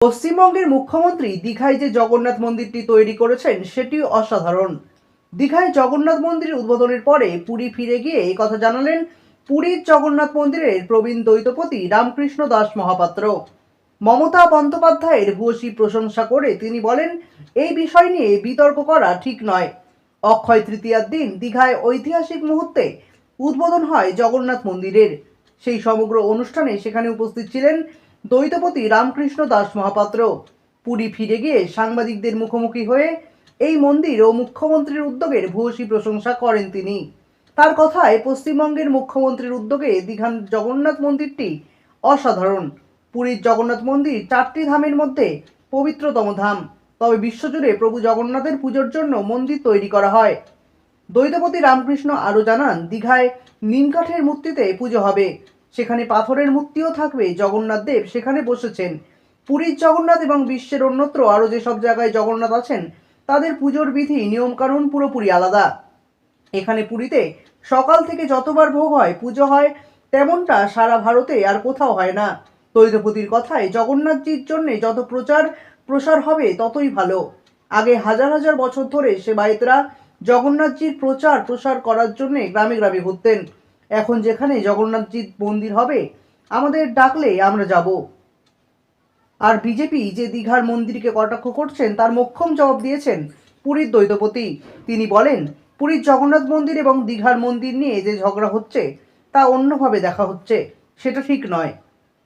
পশ্চিমবঙ্গের মুখ্যমন্ত্রী দীঘায় যে জগন্নাথ মন্দিরটি তৈরি করেছেন সেটি অসাধারণ। দীঘায় জগন্নাথ মন্দির উদ্বোধনের পরে পুরী ফিরে গিয়ে এই কথা জানালেন পুরীর জগন্নাথ মন্দিরের প্রবীণ দ্বৈতপতি রামকৃষ্ণ দাস মহাপাত্র। মমতা বন্দ্যোপাধ্যায়ের ভূয়সী প্রশংসা করে তিনি বলেন, এই বিষয় নিয়ে বিতর্ক করা ঠিক নয়। অক্ষয় তৃতীয়ার দিন দীঘায় ঐতিহাসিক মুহূর্তে উদ্বোধন হয় জগন্নাথ মন্দিরের। সেই সমগ্র অনুষ্ঠানে সেখানে উপস্থিত ছিলেন দ্বৈতপতি রামকৃষ্ণ দাস মহাপাত্র। পুরী ফিরে গিয়ে সাংবাদিকদের মুখোমুখি হয়ে এই মন্দির ও মুখ্যমন্ত্রীর উদ্যোগের ভূয়সী প্রশংসা করেন তিনি। তার কথায়, পশ্চিমবঙ্গের মুখ্যমন্ত্রীর উদ্যোগে দীঘার জগন্নাথ মন্দিরটি অসাধারণ। পুরীর জগন্নাথ মন্দির 4টি ধামের মধ্যে পবিত্রতম ধাম, তবে বিশ্বজুড়ে প্রভু জগন্নাথের পুজোর জন্য মন্দির তৈরি করা হয়। দ্বৈতপতি রামকৃষ্ণ আরও জানান, দীঘায় নিমকাঠের মূর্তিতে পুজো হবে, সেখানে পাথরের মূর্তিও থাকবে। জগন্নাথ দেব সেখানে বসেছেন। পুরীর জগন্নাথ এবং বিশ্বের অন্যত্র আরও যেসব জায়গায় জগন্নাথ আছেন তাদের পুজোর বিধি নিয়মকানুন পুরোপুরি আলাদা। এখানে পুরীতে সকাল থেকে যতবার ভোগ হয়, পুজো হয়, তেমনটা সারা ভারতে আর কোথাও হয় না। দ্বৈতপতির কথায়, জগন্নাথজির জন্য যত প্রচার প্রসার হবে ততই ভালো। আগে হাজার হাজার বছর ধরে সেবায়েতরা জগন্নাথজির প্রচার প্রসার করার জন্য গ্রামে গ্রামে ঘুরতেন। এখন যেখানে জগন্নাথজির মন্দির হবে, আমাদের ডাকলে আমরা যাব। আর বিজেপি যে দীঘার মন্দিরকে কটাক্ষ করছেন তার মোক্ষম জবাব দিয়েছেন পুরীর দ্বৈতপতি। তিনি বলেন, পুরীর জগন্নাথ মন্দির এবং দীঘার মন্দির নিয়ে যে ঝগড়া হচ্ছে তা অন্যভাবে দেখা হচ্ছে, সেটা ঠিক নয়।